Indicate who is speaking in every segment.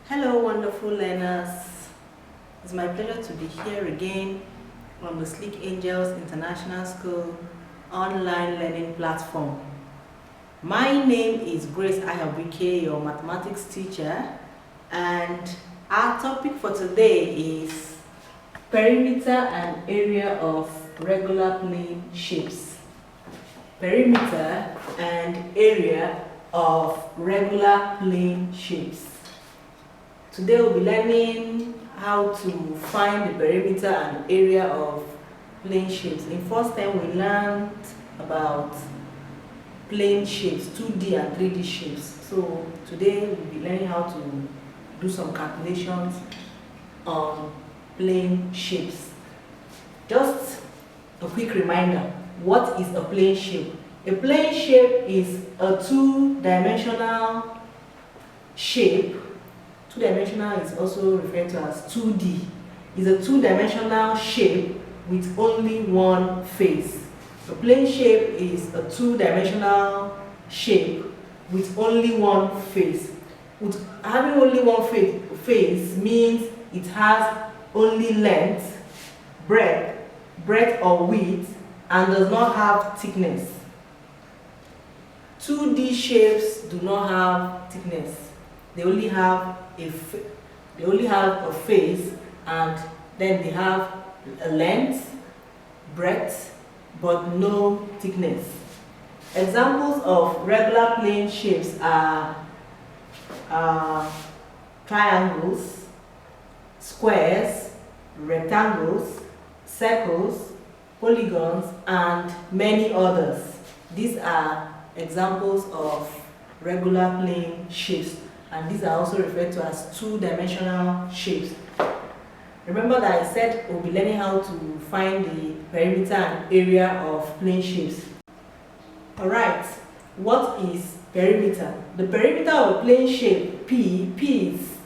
Speaker 1: Hello, wonderful learners. It's my pleasure to be here again on the Sleek Angels International School online learning platform. My name is Grace Ahabuike, your mathematics teacher, and our topic for today is perimeter and area of regular plane shapes. Perimeter and area of regular plane shapes. Today we'll be learning how to find the perimeter and area of plane shapes. In first term we learned about plane shapes, 2D and 3D shapes. So today we'll be learning how to do some calculations on plane shapes. Just a quick reminder, what is a plane shape? A plane shape is a two-dimensional shape. Two-dimensional is also referred to as 2D. It's a two-dimensional shape with only one face. A plane shape is a two-dimensional shape with only one face. With having only one face means it has only length, breadth or width, and does not have thickness. 2D shapes do not have thickness. They only have a face, and then they have a length, breadth, but no thickness. Examples of regular plane shapes are triangles, squares, rectangles, circles, polygons, and many others. These are examples of regular plane shapes, and these are also referred to as two-dimensional shapes. Remember that I said we'll be learning how to find the perimeter and area of plane shapes. Alright, what is perimeter? The perimeter of a plane shape, P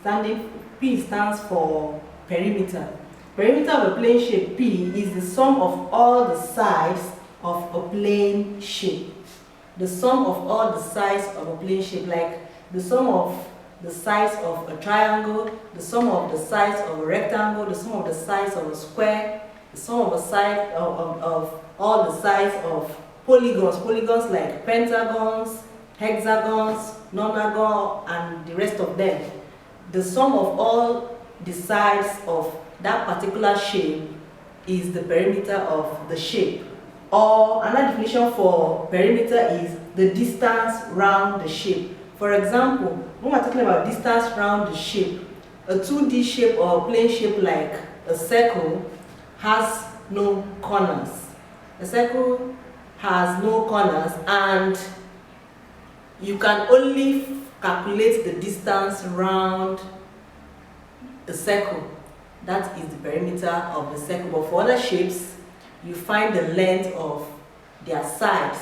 Speaker 1: stands for perimeter. Perimeter of a plane shape, P, is the sum of all the sides of a plane shape. The sum of all the sides of a plane shape, like the sum of the sides of a triangle, the sum of the sides of a rectangle, the sum of the sides of a square, the sum of the sides of all the sides of polygons. Polygons like pentagons, hexagons, nonagon, and the rest of them. The sum of all the sides of that particular shape is the perimeter of the shape. Or another definition for perimeter is the distance round the shape. For example, when we're talking about distance round the shape, a 2D shape or a plane shape like a circle has no corners. A circle has no corners, and you can only calculate the distance round a circle. That is the perimeter of the circle. But for other shapes, you find the length of their sides.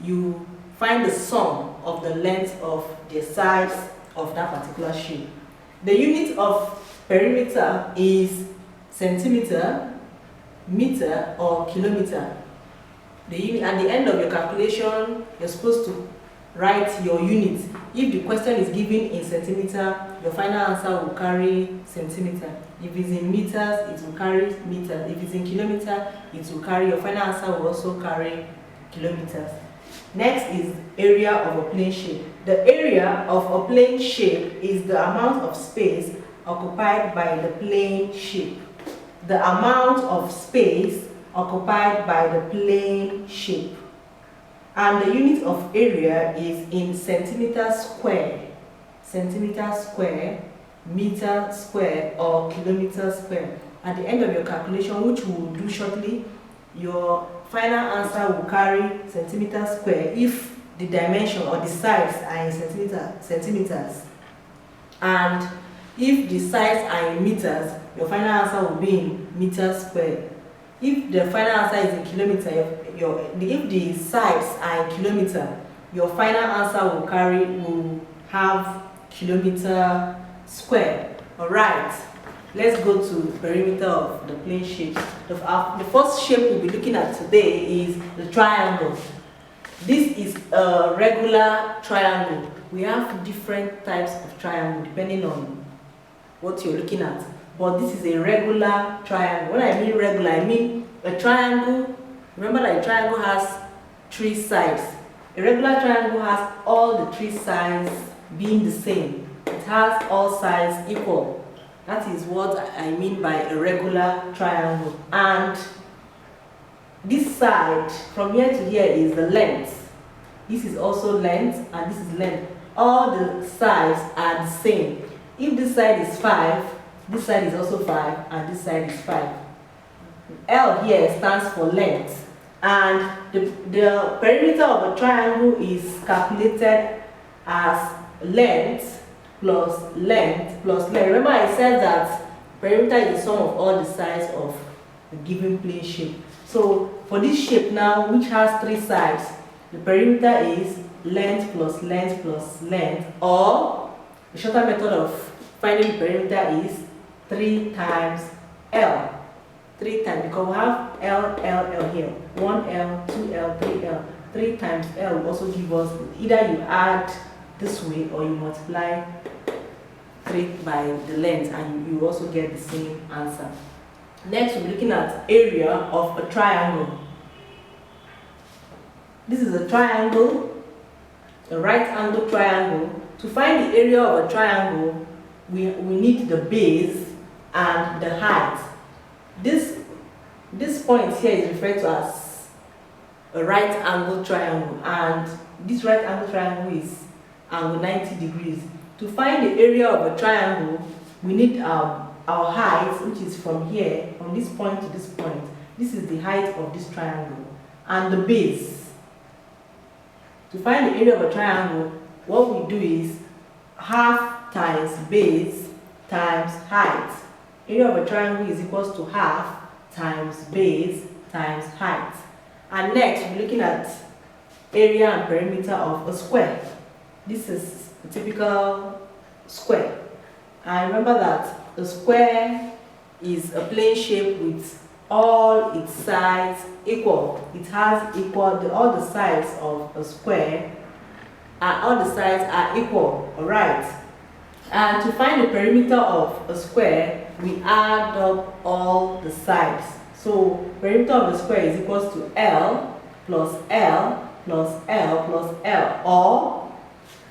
Speaker 1: You find the sum of the length of the sides of that particular shape. The unit of perimeter is centimeter, meter, or kilometer. At the end of your calculation, you're supposed to write your unit. If the question is given in centimeter, your final answer will carry centimeter. If it's in meters, it will carry meters. If it's in kilometer, it will carry, your final answer will also carry kilometers. Next is area of a plane shape. The area of a plane shape is the amount of space occupied by the plane shape. The amount of space occupied by the plane shape. And the unit of area is in centimeter square, meter square, or kilometer square. At the end of your calculation, which we will do shortly, your final answer will carry centimeter square if the dimension or the sides are in centimeters. And if the sides are in meters, your final answer will be in meter square. If the final answer is in kilometer, if the sides are in kilometer, your final answer will have kilometer square. Alright, let's go to the perimeter of the plane shapes. The first shape we'll be looking at today is the triangle. This this is a regular triangle. We have different types of triangle depending on what you're looking at. But this is a regular triangle. When I mean regular, I mean a triangle. Remember that a triangle has 3 sides. A regular triangle has all the 3 sides being the same. It has all sides equal. That is what I mean by a regular triangle. And this side from here to here is the length. This is also length and this is length. All the sides are the same. If this side is 5, this side is also 5, and this side is 5. L here stands for length. And the perimeter of a triangle is calculated as length plus length plus length. Remember I said that perimeter is the sum of all the sides of a given plane shape. So for this shape now, which has 3 sides, the perimeter is length plus length plus length, or the shorter method of finding the perimeter is 3 times L. 3 times, because we have L here. 1L, 2L, 3L. 3 times L will also give us, either you add this way or you multiply 3 by the length and you also get the same answer. Next, we're looking at area of a triangle. This is a triangle, a right angle triangle. To find the area of a triangle, we need the base and the height. This point here is referred to as a right angle triangle, and this right angle triangle is angle 90 degrees. To find the area of a triangle, we need our height, which is from here, from this point to this point. This is the height of this triangle, and the base. To find the area of a triangle, what we do is half times base times height. Area of a triangle is equals to half times base times height. And next, we're looking at area and perimeter of a square. This is a typical square. And remember that a square is a plane shape with all its sides equal. It has all the sides of a square, and all the sides are equal, alright? And to find the perimeter of a square, we add up all the sides. So perimeter of a square is equals to L plus L plus L plus L, or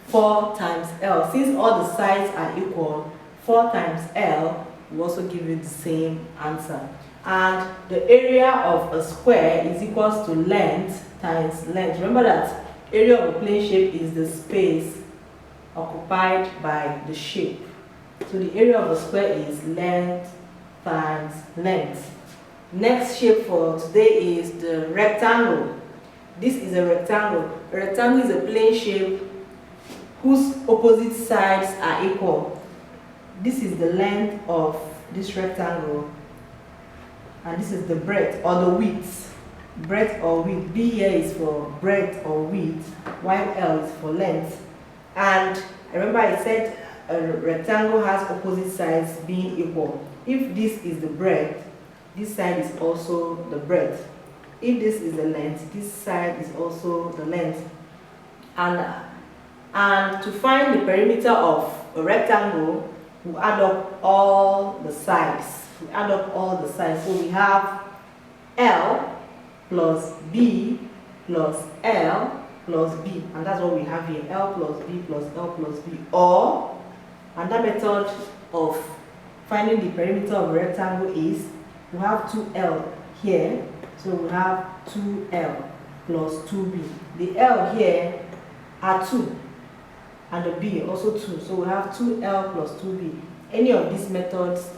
Speaker 1: 4 times L. Since all the sides are equal, 4 times L will also give you the same answer. And the area of a square is equals to length times length. Remember that area of a plane shape is the space occupied by the shape. So the area of a square is length times length. Next shape for today is the rectangle. This is a rectangle. A rectangle is a plane shape whose opposite sides are equal. This is the length of this rectangle, and this is the breadth or the width. Breadth or width. B here is for breadth or width, while L is for length. And remember I said a rectangle has opposite sides being equal. If this is the breadth, this side is also the breadth. If this is the length, this side is also the length. And to find the perimeter of a rectangle, we add up all the sides. We add up all the sides. So we have L plus B plus L plus B. And that's what we have here. L plus B plus L plus B. Or another method of finding the perimeter of a rectangle is we have 2L here. So we have 2L plus 2B. The L here are 2. And the B also 2. So we have 2L plus 2B. Any of these methods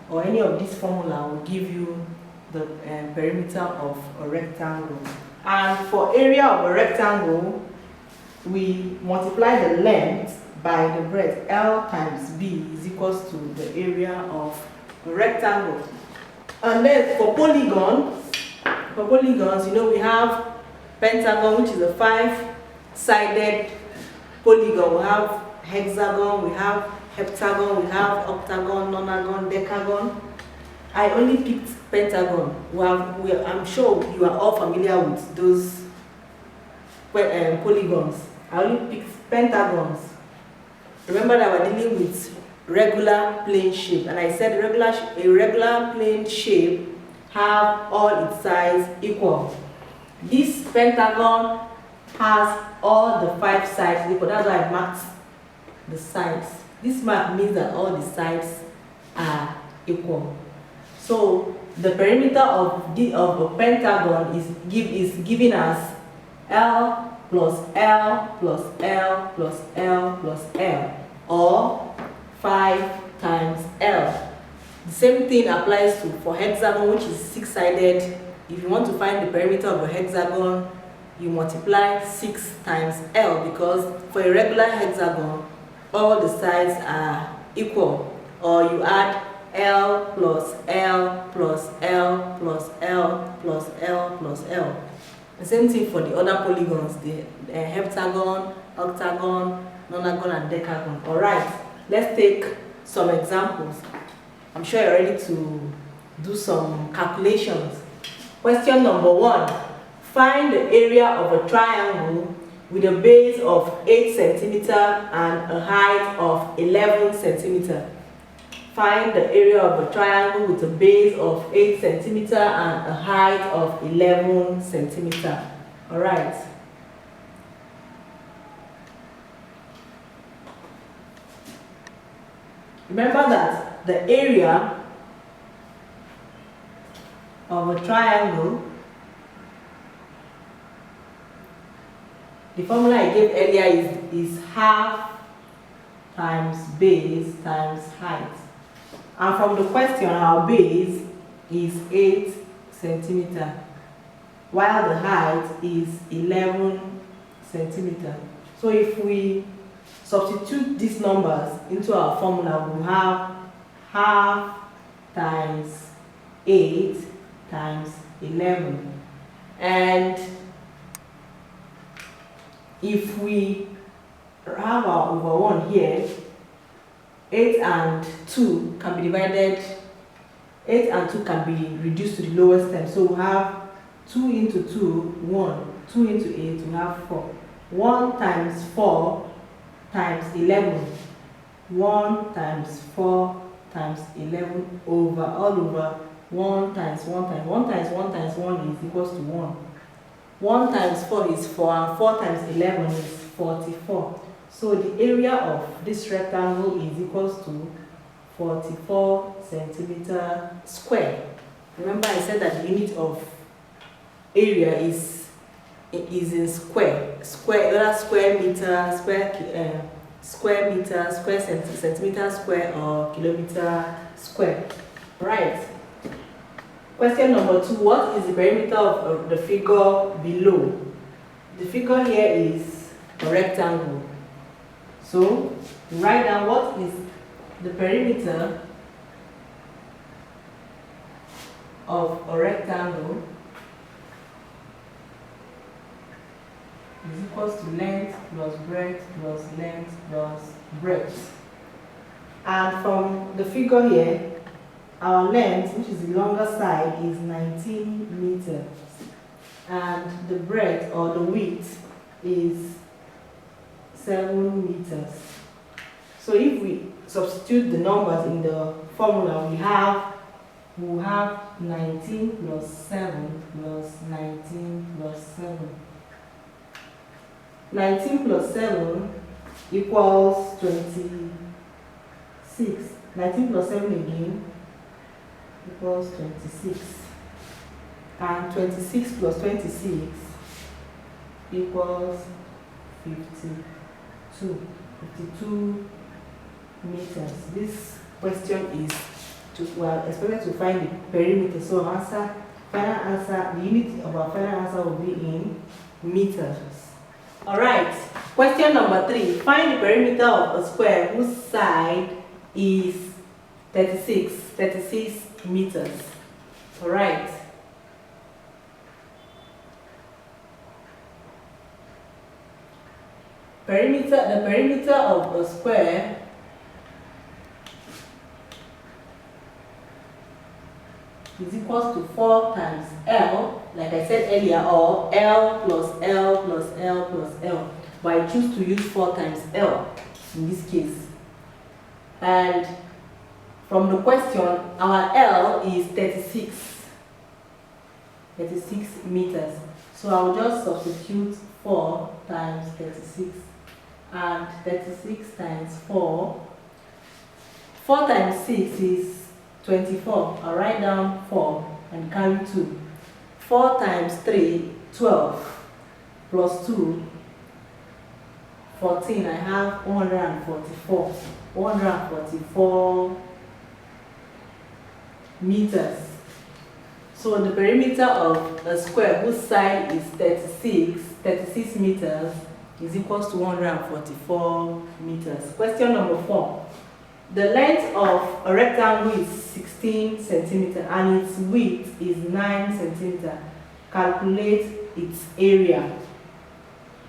Speaker 1: or any of this formula will give you the perimeter of a rectangle. And for area of a rectangle, we multiply the length by the breadth. L times B is equals to the area of a rectangle. And then for polygons, you know, we have pentagon, which is a 5-sided polygon. We have hexagon, we have heptagon, we have octagon, nonagon, decagon. I only picked pentagon. I'm sure you are all familiar with those polygons. I only picked pentagons. Remember that we're dealing with regular plane shape, and I said a regular plane shape have all its sides equal. This pentagon has all the 5 sides equal. That's why I marked the sides. This mark means that all the sides are equal. So the perimeter of a pentagon is giving us L plus L plus L plus L plus L, or 5 times L. The same thing applies for hexagon, which is 6-sided. If you want to find the perimeter of a hexagon, you multiply 6 times L, because for a regular hexagon, all the sides are equal. Or you add L plus L plus L plus L plus L plus L. The same thing for the other polygons, the heptagon, octagon, nonagon, and decagon. Alright, let's take some examples. I'm sure you're ready to do some calculations. Question number 1. Find the area of a triangle with a base of 8 cm and a height of 11 cm. Find the area of a triangle with a base of 8 cm and a height of 11 cm. Alright. Remember that the area of a triangle, the formula I gave earlier is half times base times height. And from the question, our base is 8 cm, while the height is 11 cm. So if we substitute these numbers into our formula, we have half times 8 times 11. And if we have our over 1 here, 8 and 2 can be divided, 8 and 2 can be reduced to the lowest term. So we have 2 into 2, 1. 2 into 8, we have 4. 1 times 4 times 11. 1 times 4 times 11 all over 1 times 1 times 1 times 1 times 1 is equals to 1. 1 times 4 is 4, and 4 times 11 is 44. So the area of this rectangle is equals to 44 centimeter square. Remember I said that the unit of area is in square, whether square meter, square meter, square centimeter square, or kilometer square. Right. Question number 2. What is the perimeter of the figure below? The figure here is a rectangle. So write down what is the perimeter of a rectangle is equals to length plus breadth plus length plus breadth. And from the figure here, our length, which is the longer side, is 19 meters, and the breadth or the width is 7 meters. So if we substitute the numbers in the formula, we have 19 plus 7 plus 19 plus 7. 19 plus 7 equals 26. 19 plus 7 again equals 26. And 26 plus 26 equals 52 meters. This question is expected to find the perimeter. So final answer, the unit of our final answer will be in meters. Alright, question number 3. Find the perimeter of a square whose side is 36 meters. Alright. The perimeter of a square is equals to 4 times L like I said earlier, or L plus L plus L plus L. But I choose to use 4 times L in this case. And from the question, our L is 36 meters. So I'll just substitute 4 times 36. And 36 times 4. 4 times 6 is 24. I'll write down 4 and carry 2. 4 times 3, 12. Plus 2, 14. I have 144. 144 meters. So the perimeter of a square whose side is 36 meters is equals to 144 meters. Question number 4. The length of a rectangle is 16 centimeters and its width is 9 centimeters. Calculate its area.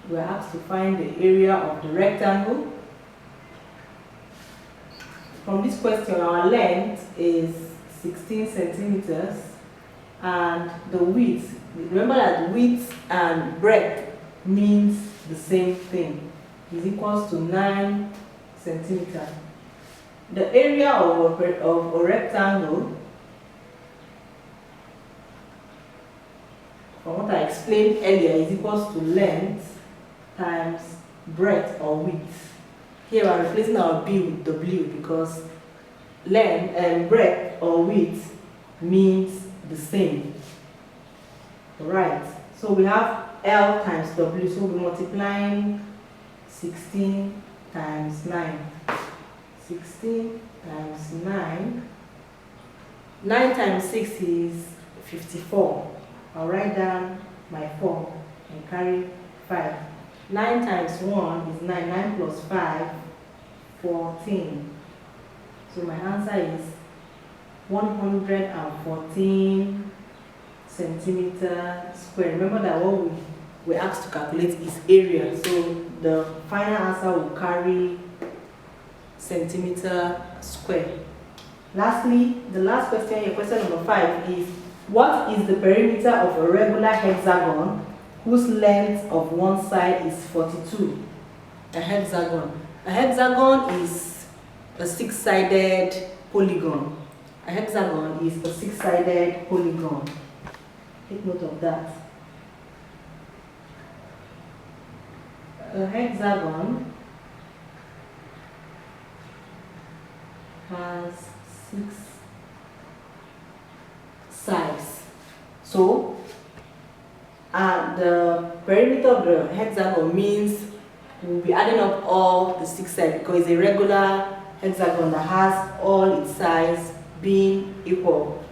Speaker 1: We are asked to find the area of the rectangle. From this question, our length is 16 centimeters and the width, remember that width and breadth means the same thing, is equals to 9 centimeters. The area of a rectangle, from what I explained earlier, is equals to length times breadth or width. Here we are replacing our B with W because length and breadth or width means the same. Right. So we have L times W, so we're multiplying 16 times 9. 16 times 9. 9 times 6 is 54. I'll write down my 4 and carry 5. 9 times 1 is 9. 9 plus 5, 14. So my answer is 114 centimeter square. Remember that what we asked to calculate is area. So the final answer will carry centimeter square. Lastly, the last question here, question number 5 is, what is the perimeter of a regular hexagon whose length of one side is 42? A hexagon. A hexagon is a 6-sided polygon. A hexagon is a 6-sided polygon. Take note of that. A hexagon has 6 sides. So, the perimeter of the hexagon means we'll be adding up all the 6 sides because it's a regular hexagon that has all its sides being equal.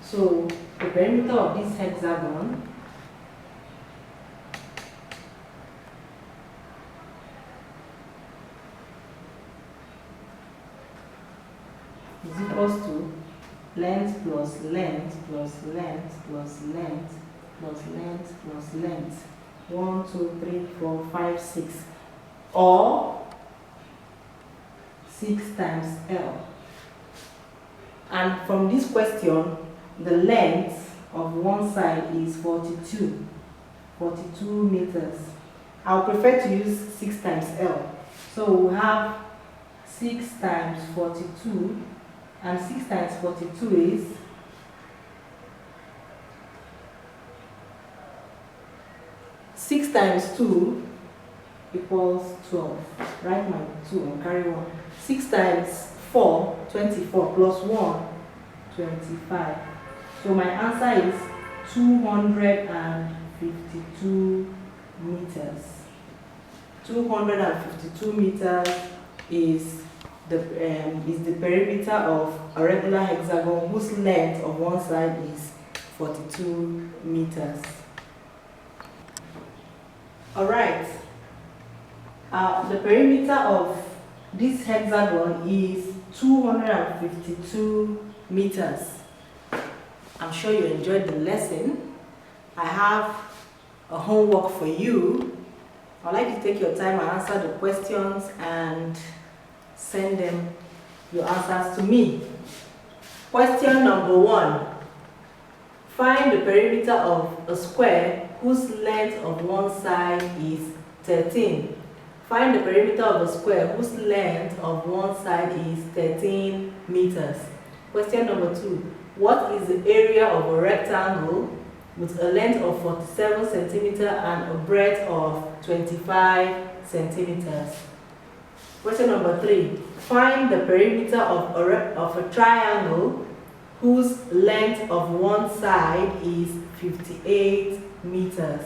Speaker 1: So, the perimeter of this hexagon is equals to length plus length plus length plus length plus length plus length. 1, 2, 3, 4, 5, 6. Or 6 times L. And from this question, the length of one side is 42 meters. I'll prefer to use 6 times L. So we have 6 times 42, and 6 times 42 is 6 times 2 equals 12. Write my 2 and carry 1. 6 times 4, 24, plus 1, 25. So my answer is 252 meters. 252 meters is the perimeter of a regular hexagon whose length of one side is 42 meters. Alright. The perimeter of this hexagon is 252 meters. I'm sure you enjoyed the lesson. I have a homework for you. I'd like to take your time and answer the questions and send them your answers to me. Question number 1. Find the perimeter of a square whose length of one side is 13. Find the perimeter of a square whose length of one side is 13 meters. Question number 2. What is the area of a rectangle with a length of 47 centimeters and a breadth of 25 centimeters? Question number 3. Find the perimeter of a triangle whose length of one side is 58 meters.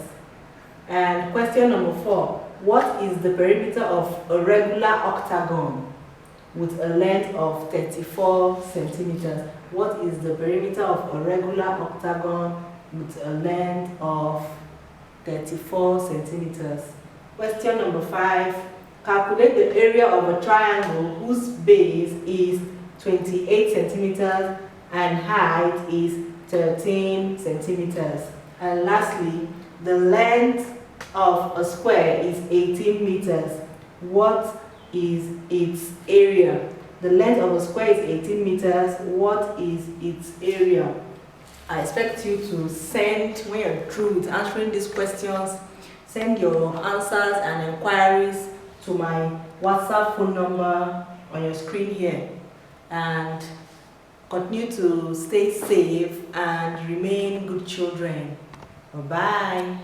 Speaker 1: And question number 4. What is the perimeter of a regular octagon with a length of 34 centimeters? What is the perimeter of a regular octagon with a length of 34 centimeters? Question number 5. Calculate the area of a triangle whose base is 28 centimeters and height is 13 centimeters. And lastly, the length of a square is 18 meters. What is its area? The length of a square is 18 meters. What is its area? I expect you to send, when you're through with answering these questions, send your answers and inquiries to my WhatsApp phone number on your screen here. And continue to stay safe and remain good children. Bye-bye.